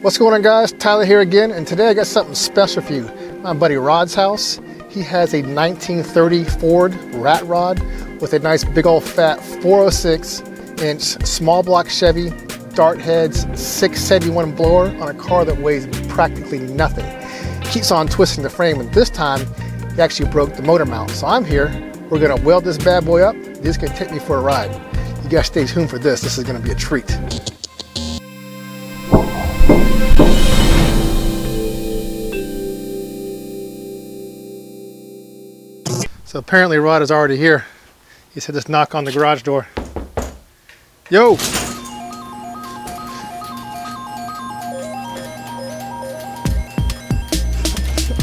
What's going on, guys? Tyler here again, and today I got something special for you. My buddy Rod's house. He has a 1930 Ford Rat Rod with a nice big old fat 406-inch small block Chevy, dart heads, 671 blower on a car that weighs practically nothing. Keeps on twisting the frame, and this time he actually broke the motor mount. So I'm here. We're gonna weld this bad boy up. This is gonna take me for a ride. You guys stay tuned for this. This is gonna be a treat. So apparently Rod is already here. He said just knock on the garage door. Yo!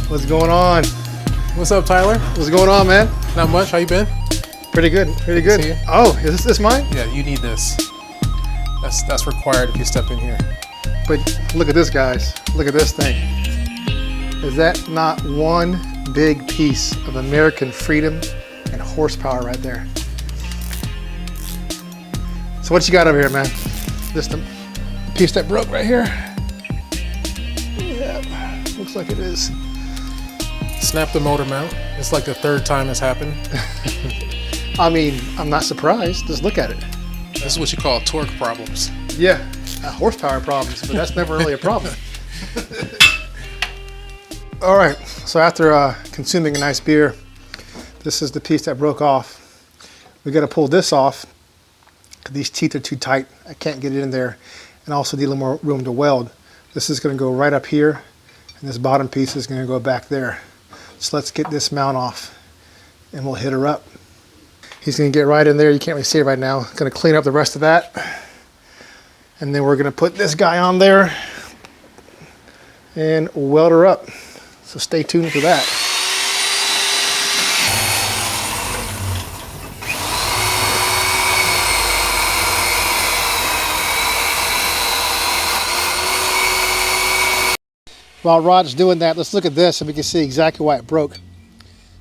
What's going on? What's up, Tyler? What's going on, man? Not much. How you been? Pretty good, pretty good. See you. Oh, is this mine? Yeah, you need this. That's required if you step in here. But look at this, guys. Look at this thing. Is that not one big piece of American freedom and horsepower right there? So what you got over here, man? Just a piece that broke right here. Yeah, looks like it is. Snap the motor mount. It's like the third time it's happened. I mean, I'm not surprised. Just look at it. This is what you call torque problems. Yeah, horsepower problems, but that's never really a problem. All right, so after consuming a nice beer, this is the piece that broke off. We got to pull this off. These teeth are too tight. I can't get it in there, and also need a little more room to weld. This is going to go right up here, and this bottom piece is going to go back there. So let's get this mount off, and we'll hit her up. He's going to get right in there. You can't really see it right now. Going to clean up the rest of that, and then we're going to put this guy on there and weld her up. So stay tuned for that. While Rod's doing that, let's look at this and we can see exactly why it broke.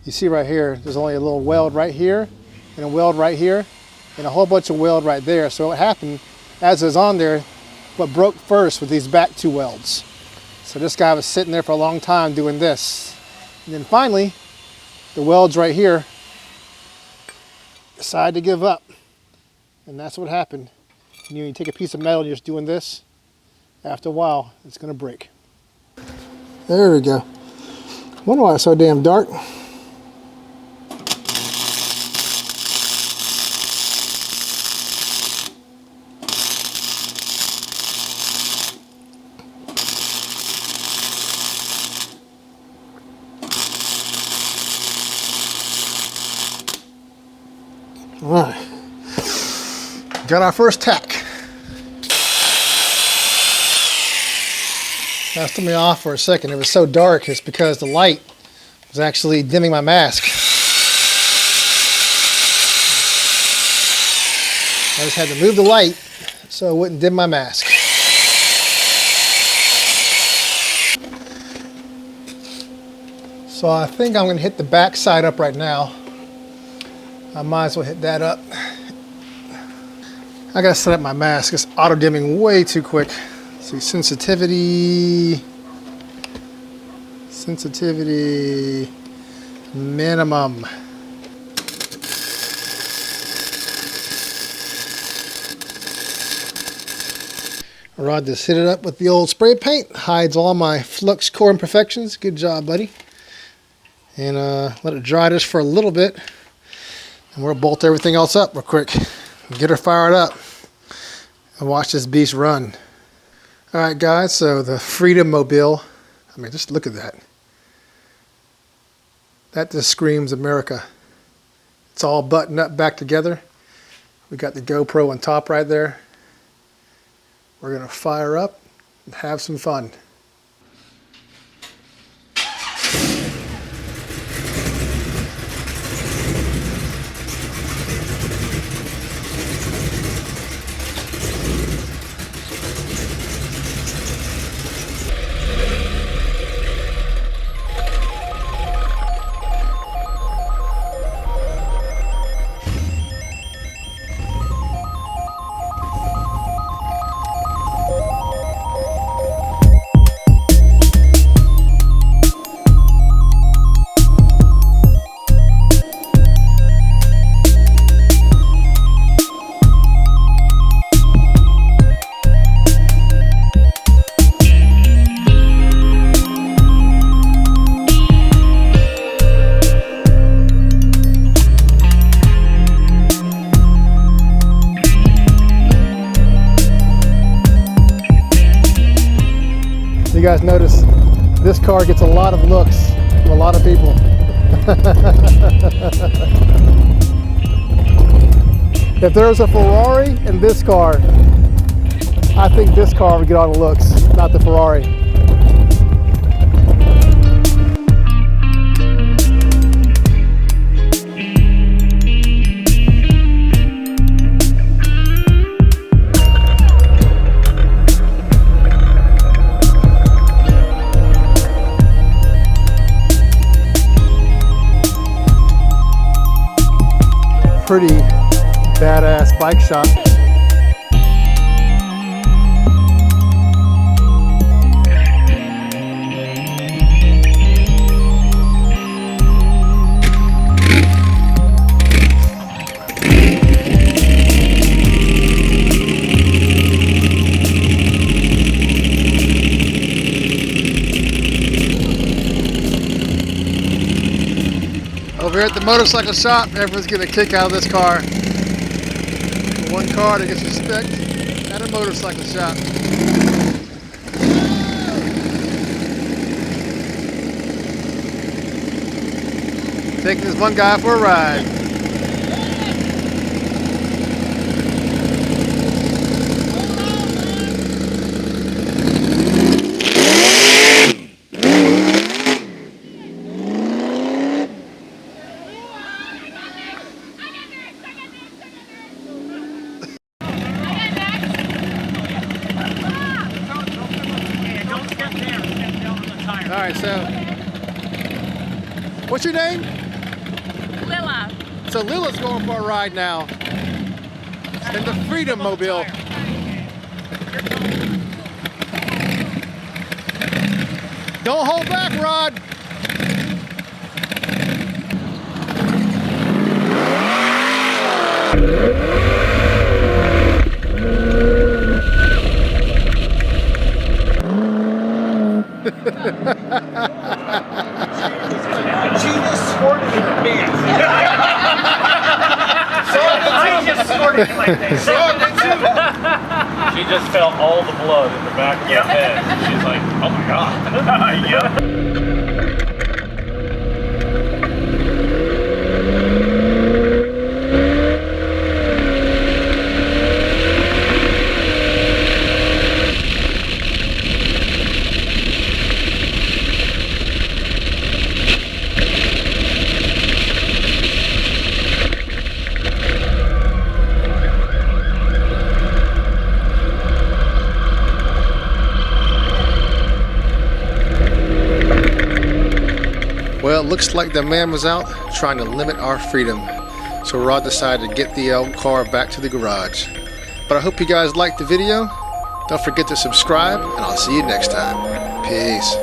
You see right here, there's only a little weld right here and a weld right here and a whole bunch of weld right there. So what happened, as is on there, what broke first with these back two welds. So this guy was sitting there for a long time doing this. And then finally, the welds right here decided to give up. And that's what happened. You take a piece of metal and you're just doing this, after a while, it's gonna break. There we go. I wonder why it's so damn dark. All right, got our first tack. That threw me off for a second. It was so dark. It's because the light was actually dimming my mask. I just had to move the light so it wouldn't dim my mask. So I think I'm going to hit the back side up right now. I might as well hit that up. I got to set up my mask. It's auto dimming way too quick. See, sensitivity minimum. Rod just hit it up with the old spray paint, hides all my flux core imperfections. Good job, buddy. And let it dry just for a little bit, and we'll bolt everything else up real quick. Get her fired up and watch this beast run. All right, guys, so the Freedom Mobile, I mean, just look at that. That just screams America. It's all buttoned up back together. We got the GoPro on top right there. We're gonna fire up and have some fun. guys notice, this car gets a lot of looks from a lot of people. If there was a Ferrari in this car, I think this car would get all the looks, not the Ferrari. Pretty badass bike shop. Over here at the motorcycle shop, everyone's getting a kick out of this car. One car that gets respect at a motorcycle shop. Taking this one guy for a ride. All right, so what's your name? Lila. So Lila's going for a ride now in the Freedom Mobile. Don't hold back, Rod. She just squirted in her pants. I just squirted in my pants. She just felt all the blood in the back of her head. She's like, oh my god. Yep. Well, it looks like the man was out trying to limit our freedom. So Rod decided to get the old car back to the garage. But I hope you guys liked the video. Don't forget to subscribe, and I'll see you next time. Peace.